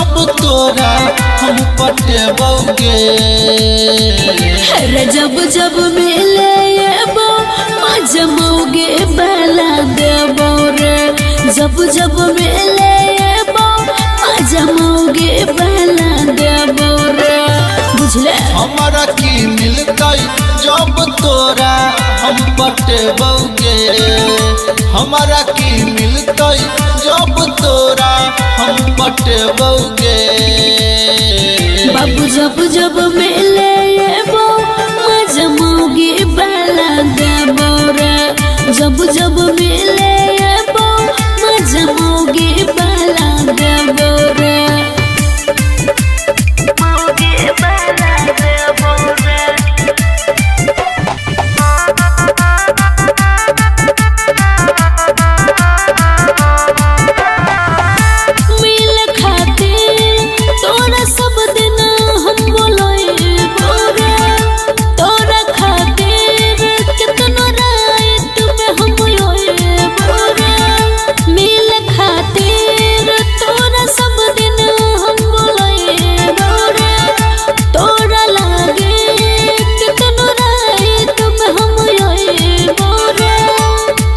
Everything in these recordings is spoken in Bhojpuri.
जब तोरा हम पटेबोगे। जब जब मिले जमोगे बेला देबो रे। जब जब मिले जमोगे बेला देबो रे। बुझले हमारा की मिलता जब तोरा हम पटेबोगे। हमारा की मिलता जब तोरा हम पटेबोगे। बाबू जब जब मिले जमोगे बेला देबो रे। जब जब मिले जमोगे बेला देबो रे।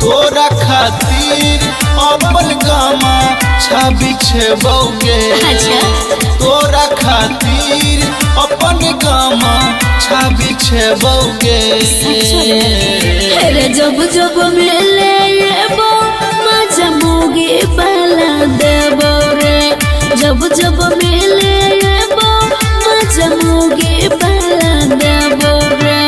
तोरा खातिर अपन गामा बिछबोगे। तोरा खातिर अपन गामा बिछबोगे। जब जब मिले जमोगे बेला देबो रे। जब जब मिले जमोगे बेला देबो रे।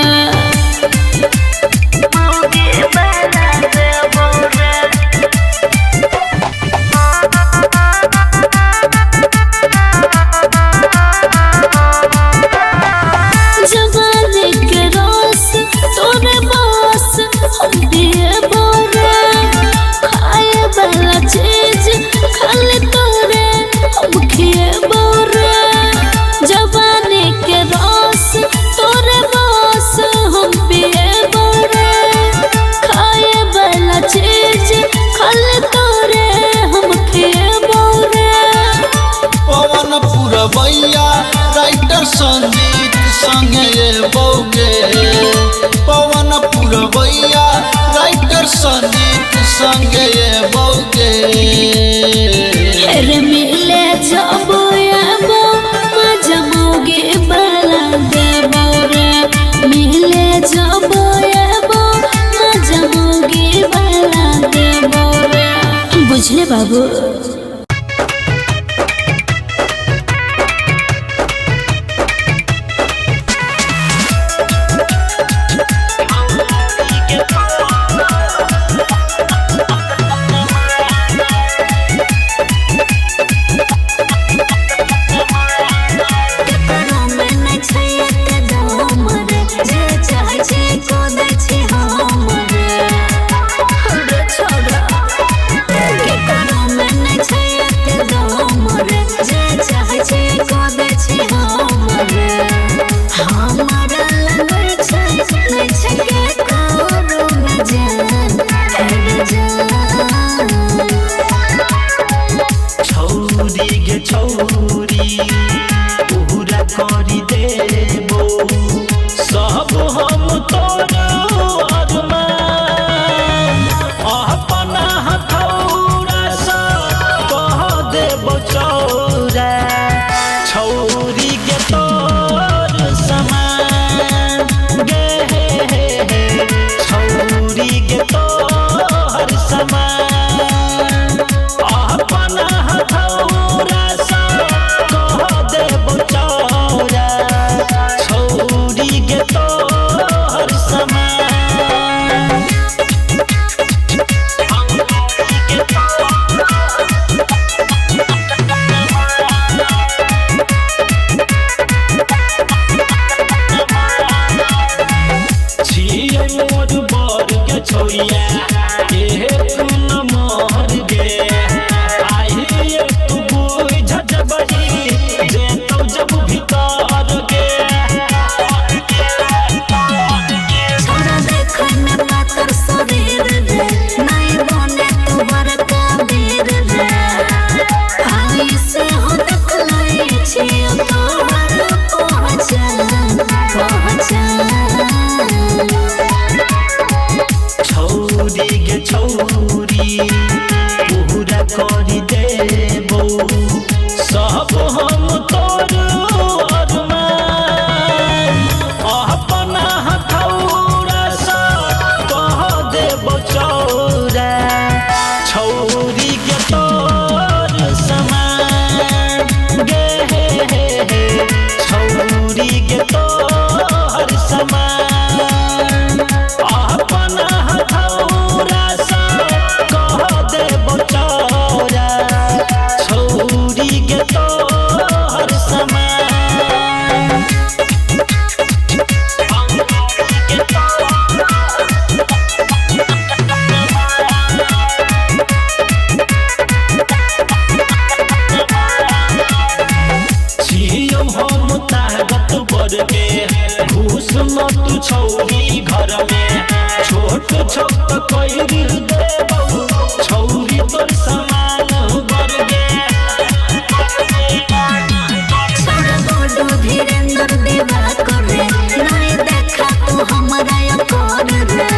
जवानी के रस तोरे बस हम पिएबो रे। खाए वाला चीज खाली तोरे हम खिएबो रे। जवानी के रस तोरे बस हम पिएबो रे। खाए वाला चीज खाली तोरे हम खिएबो रे। पवन पुरवैया राइटर संजीत संगे बोगे। पवन पुरवैया राइटर संजीत संगे बोगे। मिले जब जमोगे बेला देबो रे। मिले जब जमोगे बेला देबो रे। बुझले बाबू। छौरी गे छौरी पूरा करी देबो सब हम तोरा अरमान। अपना हथौड़ा सा कह देबो चौरा। छौरी गे तोर समान गे छौरी गे तोर समान। अपना हथौड़ा सा कह हम तोर अरमान अपना हथौड़ा सा कह देबो चौरा छौरी के तोर समान गे छौरी के तोर समान अपना हथौड़ा सा कह देबो चौरा छौरी के तोर समान हम ताकत बरके घूस मत छौरी घर में छोट छोट कैर देबो छौरी तोर समान बरगे धीरेन्द्र देवा करे नहीं देखा तू हमारा कर रे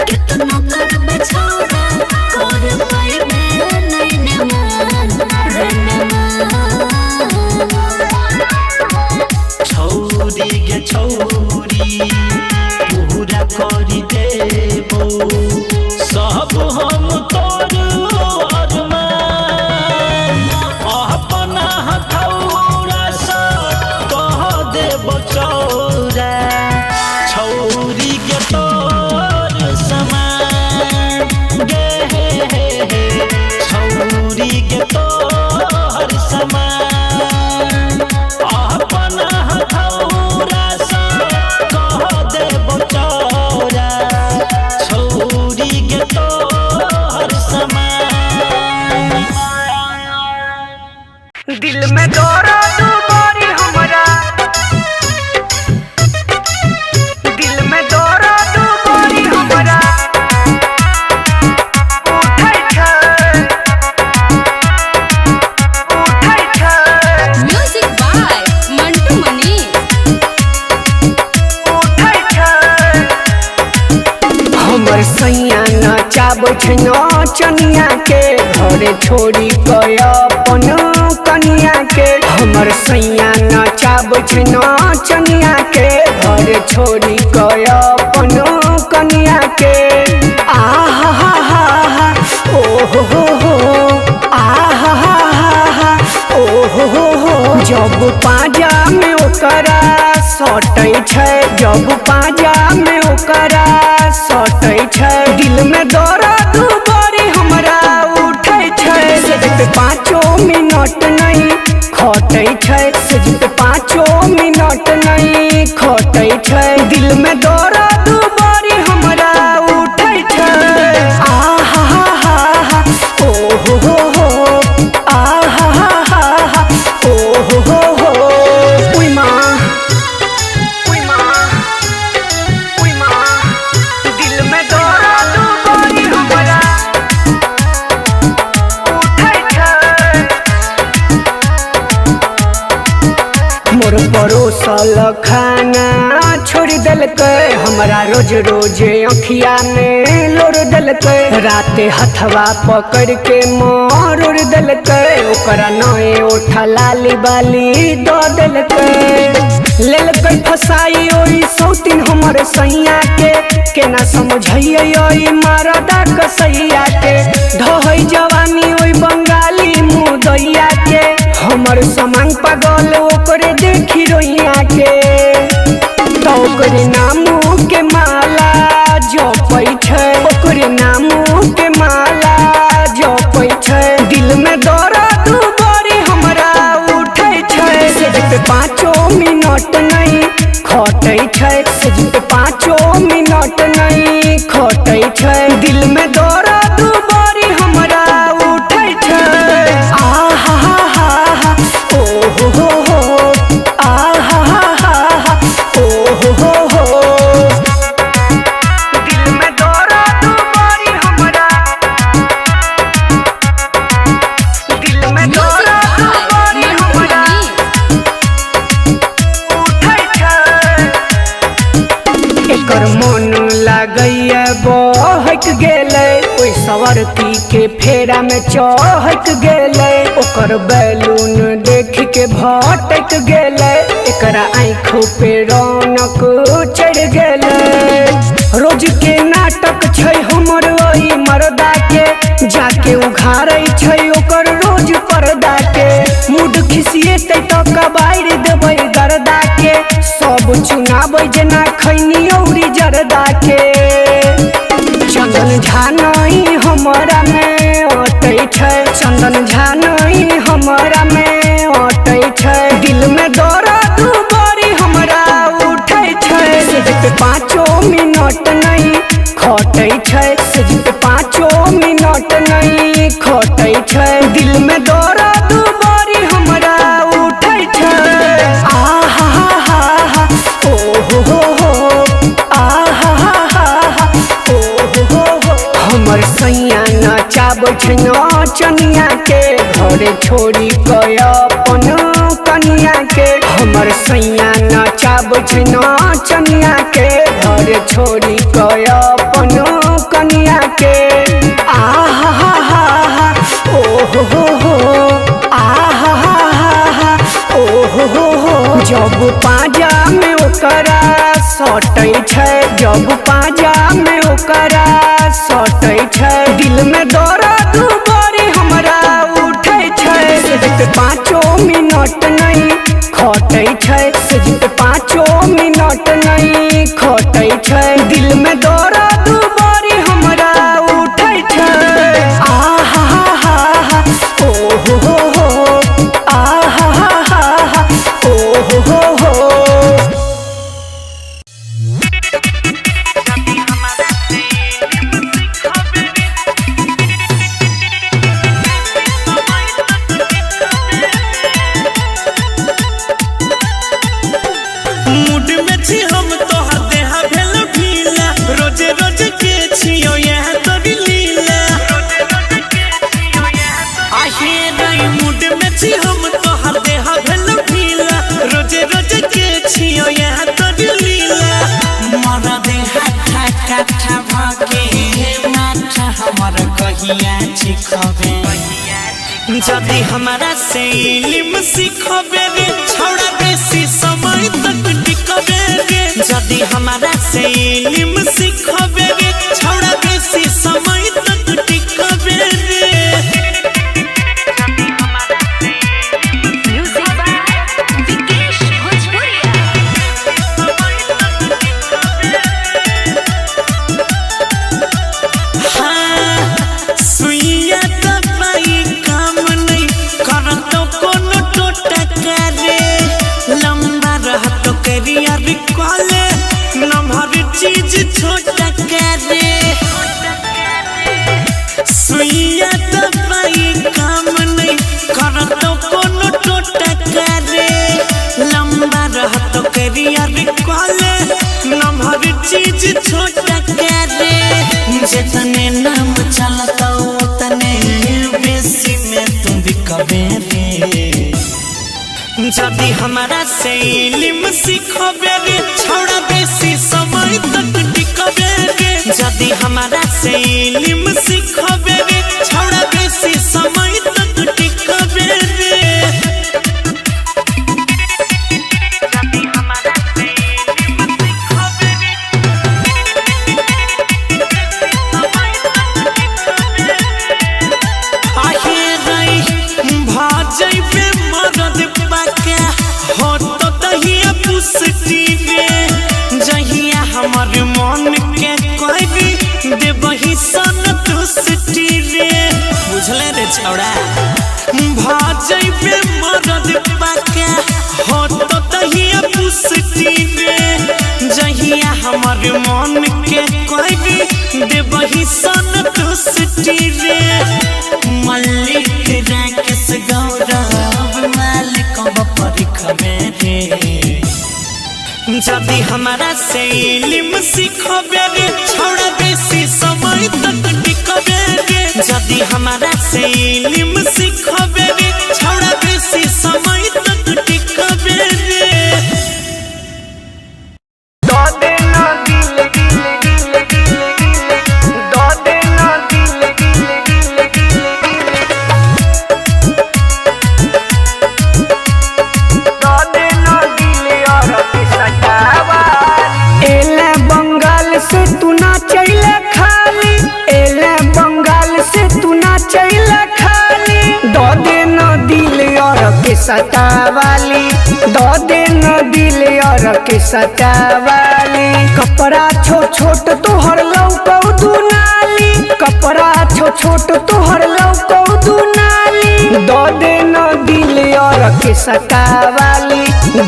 कितना करबे छोड़ा कर पाइबे नहीं ने मान रे छौरी गे छौरी पूरा करी देबो सब हम तोर अरमान अपना हथौड़ा सा कह देबो चौरा छौरी के तोर समान गे छौरी के तोर समान अपना हथौड़ा सा कह देबो चौरा छौरी के तोर समान दिल में दर्द बड़ी हमरा दिल में दर्द बड़ी हमरा उठै छै म्यूजिक बाय मंटू मनी उठै छै हमर सैया नचाबै छै नचनिया के घरे छोड़ी कय अपन कनिया के हमर सैया नचाबै छै नचनिया के घरे छोड़ी कय अपन कनिया के आहा हा हा हा ओ हो आहा हा हा ओ हो जब पाजा में ओकरा सटै छै जब पाजा में ओकरा सटै छै दिल में दर्द बड़ी हमरा उठै छै सेज पे 5 मिनट नहीं खटै छै सेज पे 5 मिनट नहीं खटै छै दिल में दर्द बड़ी हमरा उठै छै आहा हा हा हा ओ हो आहा हा हा ओ हो उई माँ दिल में दर्द बड़ी हमरा उठै छै मोर परोसल खाना छोड़ देलकै हमरा रोज रोज अखिया में लोर देलकै राते हथवा पकड़ के मोर देलकै ओकरा नए ओठा लाली बाली दऽ देलकै लेलकै फसाई ओई सौतीन हमर सैया के केना समझैयै ओई मरदा कसैया के ढहै जवानी ओई बंगाली मुदैया के हमर समांग पागल ओकरे देखी रोइया के तो ओकरे नामू के माला जपै छै ओकरे नामू के माला जपै छै दिल में दर्द बड़ी हमरा उठै छै सेज पे 5 मिनट नहीं खटै छै सेज पे 5 मिनट नहीं खटै छै दिल में दर्द बड़ी हमरा उठै छै आहा हा हा हा ओ हो आहा हा हा ओ हो दिल में दर्द बड़ी हमरा दिल में दर्द बड़ी हमरा उठै छै एकर मन लागैया बहक गेलै ओइ सवरती के फेरा में चहक गेलै ओकर बैलून दे आँखों पे रौनक चढ़ गेले। रोज के नाटक छै हमर ओही मर्दा के, जाके उघारै छै ओकर रोज पर्दा के। मूड खिसिएतै त कबारि देबै गर्दा के, सब चुनाबै जेना खैनी औरी जर्दा के। चंदन झा नहीं हमरा में अटै छै, चंदन झा नहीं हमरा में अटै छै। दिल में दर्द बड़ी हमरा उठै छै, सेज पे 5 मिनट नहीं खटै छै, सेज पे 5 मिनट नहीं खटै छै। दिल में दर्द बड़ी हमरा उठै छै। आहा हा हा हा ओ हो आहा हा हा हा ओ हो। हमर सैया नचाबै छै नचनिया के, घरे छोड़ी कय अपन कनिया के। हमर सैया नचाबै छै नचनिया के, घरे छोड़ी कय अपन कनिया के। आहा हा हा हा ओ हो आहा हा हा ओ हो। जब पाजा में ओकरा सटै छै, जब पाजा में ओकरा सटै छै। दिल में दर्द बड़ी हमरा उठै छै, सेज पे 5 मिनट नहीं खटै छै, सेज पे 5 मिनट नहीं खटै छै। दिल में दर्द बड़ी हमरा उठै छै। आहा हा हा हा ओ हो आहा हा हा ओ हो। मूड में छी हम तोहर देहा भेल ढीला, रोजे रोज के छियो यह तोरी लीला। आहे रही मूड में छी हम तोहर देहा भेल ढीला, रोजे रोज के छियो यह तोरी लीला। मरा देहा ठा ठा भागे माथा हमर कहिया छिखबे, जदी हमारा से इल्म सीखबे रे छौड़ा बेसी समय तक टिकबे रे। जदी हमारा से इल्म सीखबे रे छौड़ा बेसी समय तक टिकबे रे। म्यूजिक बाय विकेश भोजपुरिया। हाँ सुइया दवाई काम नहीं करतो कोनो टोटा करे, लंबा रहतो करियर कॉले नम्हर चीज छोटा करे। सुइया दवाई काम नहीं करतो कोनो टोटा करे, लंबा रहतो करियर कॉले नम्हर चीज छोटा करे। जितने नाम चलता उतने बेसी में तुम भी कबे रे। जदी हमारा से इल्म सीखबे रे छौड़ा बेसी समय तक टिकबे रे। जदी हमारा से इल्म सीखबे रे छौड़ा बेसी समय तक टिकबे रे। हमर मन के कहबी देबही संतुष्टि रे। बुझले रे छौड़ा भाजैबे मरद पाके हो तो तहिया पुष्टि रे। जहिया हमर मन के कहबी देबही संतुष्टि रे। मल्लिक राकेश गौरव मालिक परिखबे रे। जदी हमारा से इल्म सीखबे रे छौड़ा बेसी समय तक टिकबे रे। जदी हमारा से इल्म सीखबे रे छौड़ा बेसी समय तक टिकबे रे। दो देना दिल यार सटावाली दो दिन दिल और के सटावाली कपड़ा छोट तोहर लौकौ दुनाली कपड़ा छोट तोहर लौकौ दुनाली दो दिन दिल और के सटावाली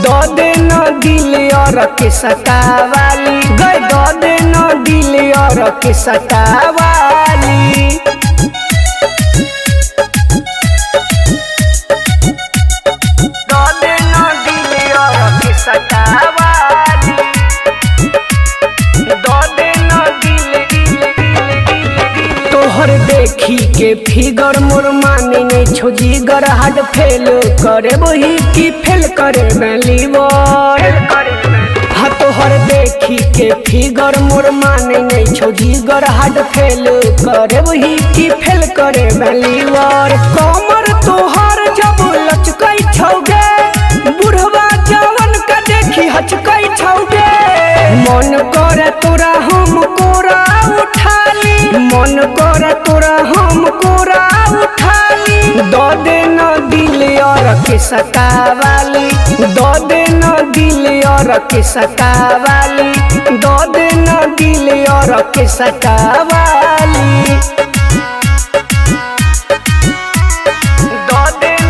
दो दिन दिल और के सटावाली गए दो दिन दिल और के सटावाली तोहर देखी के फिगर मोर माने नहीं छोजी गर हाड फेल करे वही की फेल करे मैं लीवर हाँ तोहर देखी के फिगर मोर माने नहीं छोजी गर हाड फेल करे वही की फेल करे मैं लीवर कमर तोहर जब लचकई छौगे बुढ़वा जवन का देखी हचकई छौगे मन करे तोरा हम कोरा उठाली मन करे तोरा हम कोरा उठाली दो दिन दिल और के सटावाली दो दिन दिल और के सटावाली दो दिन दिल और के सटावाली दो दिन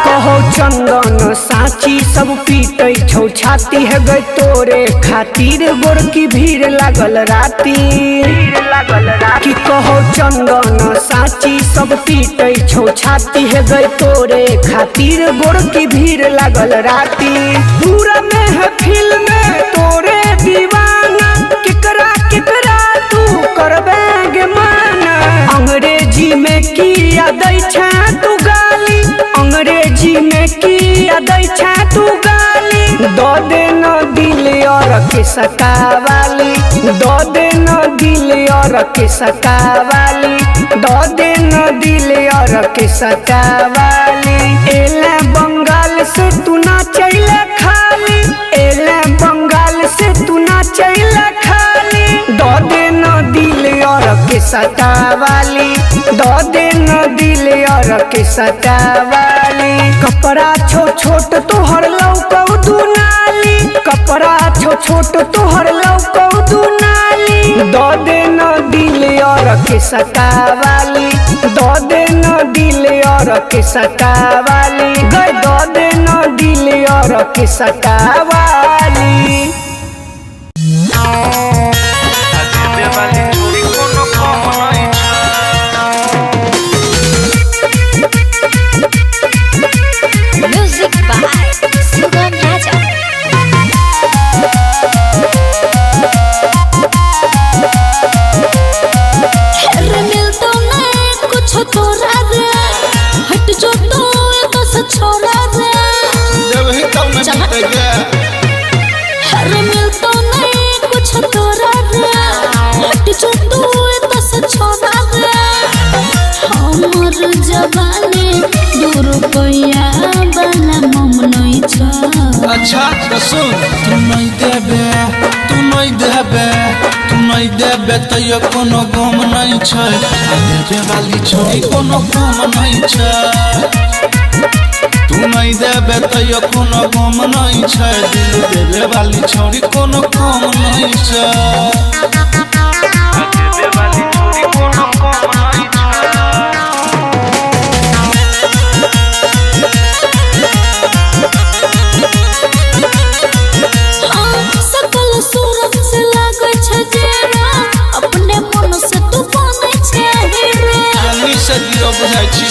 कहो चंदन साची सब पीटे छौ छाती है गए तोरे खातिर गोर की भीड़ लागल राती कि कहो चंदन साची सब पीटे छौ छाती है गए तोरे खातिर गोर की भीड़ लागल राती पूरा में है फिल्म में तोरे दीवाना केकरा केकरा तू करबे माना अंग्रेजी में किया दै छै तू गाली अंग्रेजी में किया दै छै तू गाली दो दिन दिल और के सटावाली दो दिन दिल और के सटावाली दो दिन दिल और के सटावाली एले बंगाल से तू ना चले खाली एले बंगाल से तू ना चले खाली दो दिन दिल और के सटावाली दो दिन दिल और के सटावाली कपड़ा छोट तोहर लौकौ दुनाली कपड़ा छोट तोहर लौकौ दुनाली दो दिन दिल और के सटावाली दो दिन दिल और के सटावाली गए दो दिन दिल और के सटावाली Music by Sugam Raja. अरे मिलतो नहीं कुछ तोरा रे हट जो तो सच छोड़ा रे जब ही तब न मिटेगा अरे मिलतो नहीं कुछ तोरा रे हट जो तो सच छोड़ा रे हमर जवानी दूर रुपया वाला मम नहीं छ अच्छा तो सुन तू नहीं देबे तो ये कोनो गम नहीं छै देबे वाली छोरी कोनो गम नहीं छै तू नहीं देबे तो ये कोनो गम नहीं छै दिल देबे वाली छोरी कोनो गम नहीं छै देबे वाली छोरी कोनो गम नहीं सकल सूरत से लागे छै जेरा अपने मन से तू बने छै हीरे आमी से दियो बुझाई छी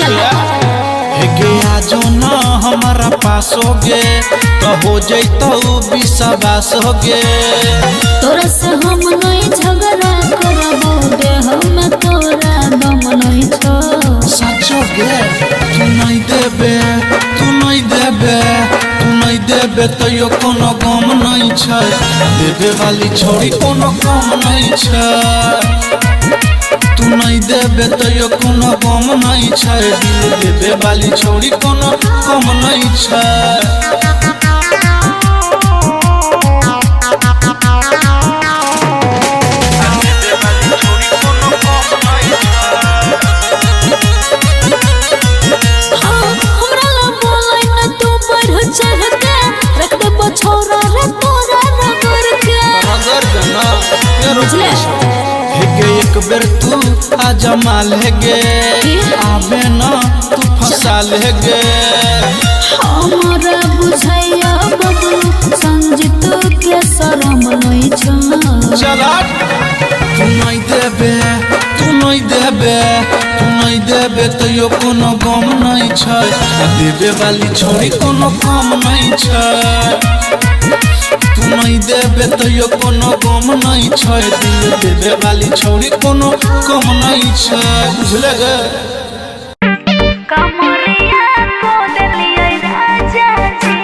हेगे आजो ना हमारा पास होगे तो हो जैतो विश्वास होगे तोरा से हम नहीं झगड़ा करबो दे हम तोरा दम नहीं छो सचो गे तू नहीं देबे तो यो कोनो गम नहीं छै देबे वाली छोरी कोनो गम नहीं छै तू नहीं देबे तो यो कोनो गम नहीं छै दिल देबे वाली छोरी कोनो गम नहीं छै बुझले हेगे एक बेर तू आजा माल हेगे आबे ना तू फंसा लेगे हमारा बुझाइया बबलू संजित के शरम नहीं छ चला तू नहीं देबे तो यो कोनो गम नहीं छै देबे वाली छोरी कोनो कम नहीं छै तू नहीं देबे तो यो कोनो गम नहीं छै दिल देबे वाली छोरी कोनो कम नहीं छै बुझले गे कमरिया को दिलिए राजा जी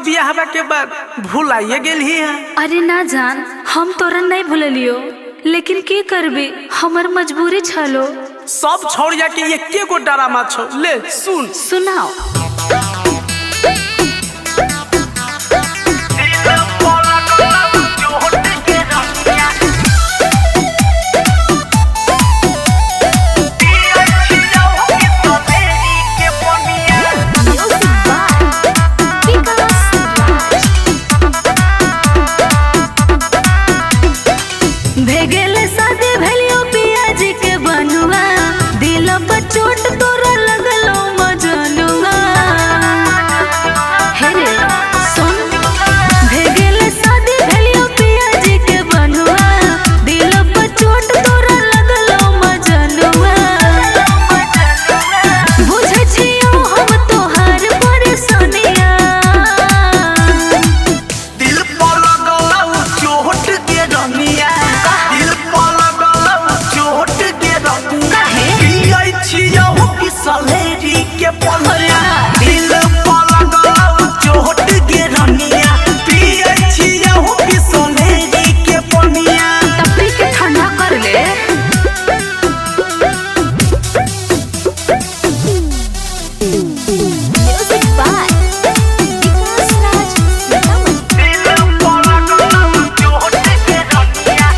बियाहवा के बाद भुलाइए गेल ही है। अरे ना जान, हम तोरा नहीं भूलियो, लेकिन की करबे, हमर मजबूरी छलो। सब छोड़िया के एके गो ड्रामा छो, ले सुन सुनाओ। पनिया दिल पलगल चोट गे रनिया पिए छिया हो बिसलेरी के पनिया तपी के ठंडा कर ले Music by Vikas Raj Raman. दिल पलगल चोट गे रनिया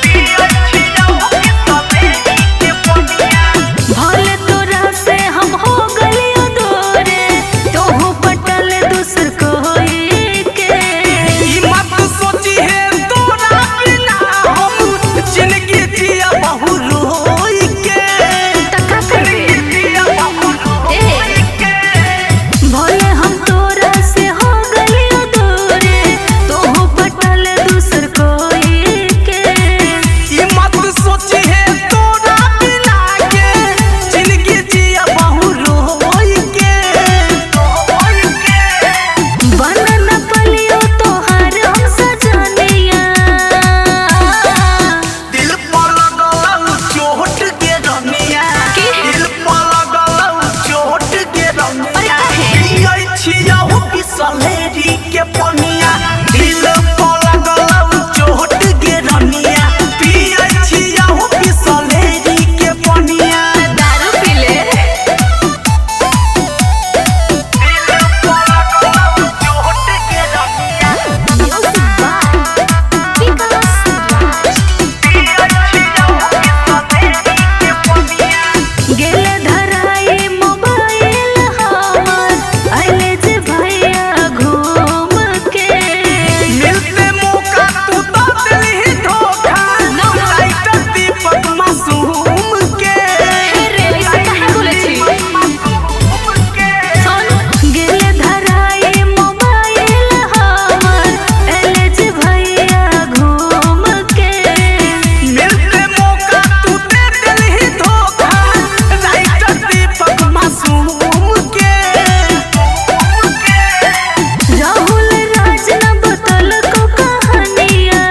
पिए छिया हो बिसलेरी के पनिया भले तोरा से हम हो गलियो दूरे तो हो पटल दूसर को के ई मत सोची है तोरा बिना हम जिंदगी जिया बहु रोई के तका करबे जिया बहु ए भले हम तोरा से हो गलियो दूरे तो हो पटल दूसर को के ई मत सोची है तोरा बिना के जिंदगी जिया बहु रोई के बनन पलियो तोहार हम सजनिया दिल पर लगल चोट के रनिया की? दिल पर लगल चोट के रनिया अरे काहे? पियै छिया हो बिसलेरी के पनिया दिल पर लगल चोट के रनिया पियै छिया हो बिसलेरी के पनिया दारू पी ले दिल पर लगल चोट के रनिया Music by Vikas Raj. पियै छिया हो बिसलेरी के पनिया गेले धराई मोबाइल हमर आइले जे भैया घूम के मिलते मौका तू तो दिलही धोखा लाइटर दीपक मासूम के रे ऐसे काहे बोले छी सुन गेले धराई मोबाइल हमर आइले जे भैया घूम के मिलते मौका तू दे दिलही धोखा लाइटर दीपक मासूम के राहुल राज न बतल को कहानिया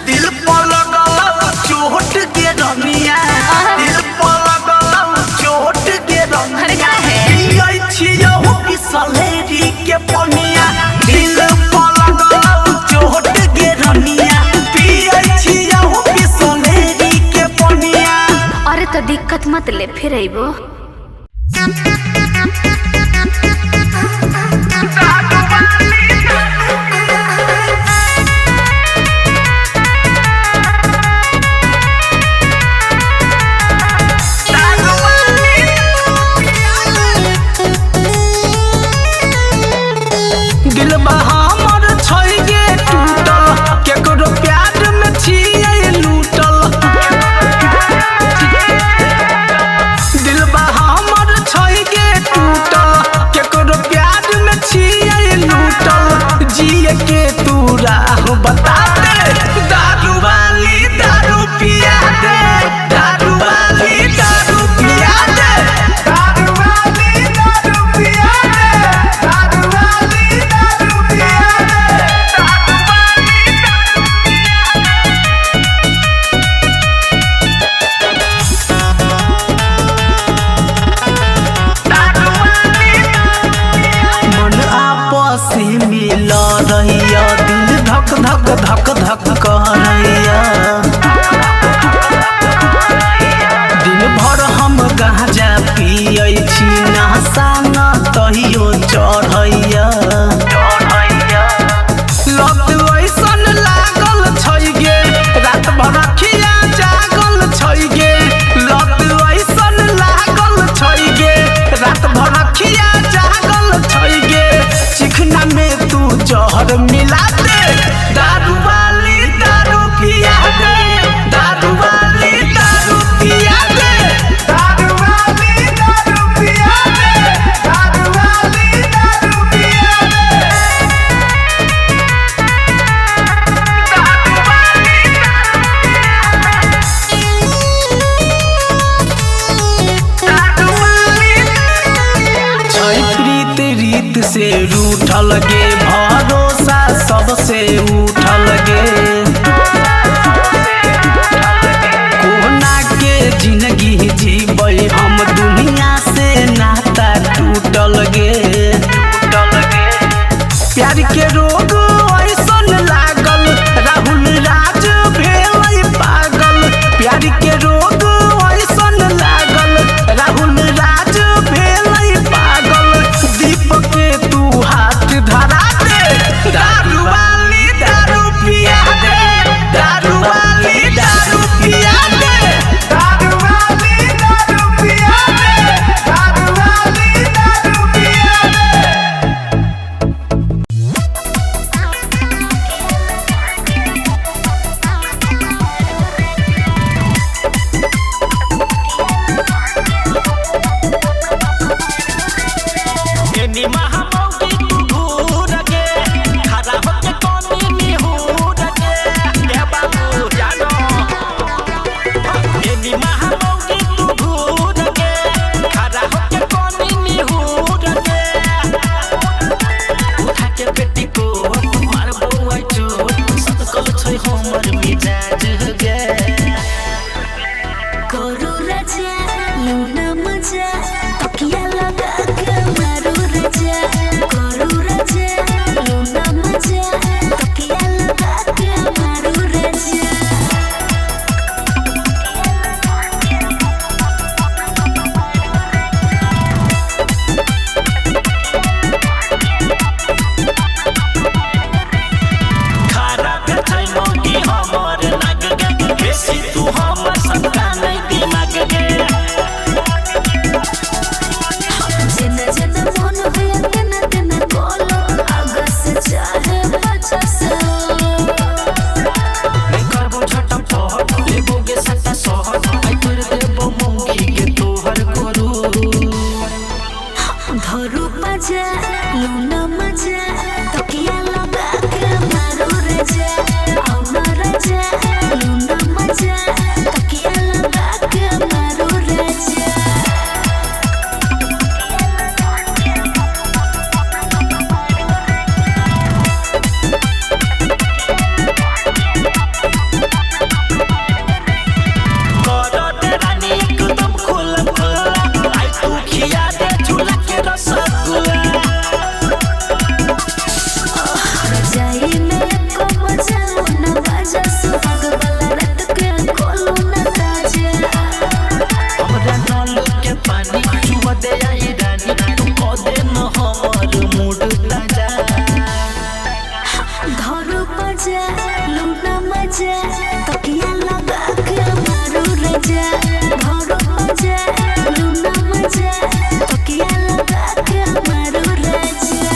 दिल पर लगल चोट के रनिया दिल पर लगल चोट के अरे रनिया काहे? पियै छिया हो बिसलेरी के पनिया दिल पर लगल चोट के रनिया पियै छिया हो बिसलेरी के पनिया अरे तो दिक्कत मत ले फिर अइबो दिल हमर छै गे टूटल केकरो प्यार में छियै लूटल दिल हमर छै गे टूटल केकरो प्यार में छियै लूटल जिए के तू राह बता दे दारू वाली दारू पिया दे दारू वाली दारू पिया दे दारू वाली दारू पिया दे दारू वाली दारू पिया दे दारू वाली दारू वाली मन आपस मिल रहिया दिल धक धक धक धक करैया दिन भर हम गांजा पियै छी नशा न तहियो चढ़ैया लत ऐसन लागल छै गे रात भर अखिया जागल छै गे लत ऐसन लागल छै गे रात भर अखिया जागल छै गे चिखना में तू जहर मिला दे दारू वाली दारू पिया दे दारू वाली दारू पिया दे दारू वाली दारू पिया दे दारू वाली दारू पिया दे से रूठल गे भरोसा सबसे उठल गे कोन धरा दे दारू वाली दारू पिया दे दारू वाली दारू पिया दे दारू वाली दारू पिया दे दारू वाली दारू पिया दे। एनी महामौगी तू घूर के खड़ा होके कोनी निहूर के ए बाबू जानो एनी महामौगी तू घूर के खड़ा होके कोनी निहूर के उठा के बेटी को मार बउआ चोट सकल छै हमर मिजाज गे करू राजा लूना मजा तकिया लगा के मारू राजा करू राजा लूना मजा तकिया लगा के मारू राजा खरा के छै मौगी हमर नाग गे बेसी तू हमर संता नै दिमाग गे जना जना मन है तेना तेना बोलो आगे से चाहे बचा से मैं करबो झटपट लेबो गे सट्टा सहट आई कर देबो मौगी के तोहर करू धरू मजा लूना मजा तकिया लगा के मारू राजा औना राजा लूना मजा तकिया लगा के मारू राजा करो दे रानी एकदम खुला खुला आई तू खिया दे झूला के रसगुल्ला जाई में को मजा लूना बाजा सुहाग वाला रात के खोलू ना ताजा हमरा नल के पानी चुमा दे आई रानी तू को दे न हमर मूड ताजा धरू मजा लूना मजा तकिया लगा के मारू राजा धरू मजा लूना मजा तकिया लगा के मारू राजा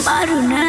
मारू ना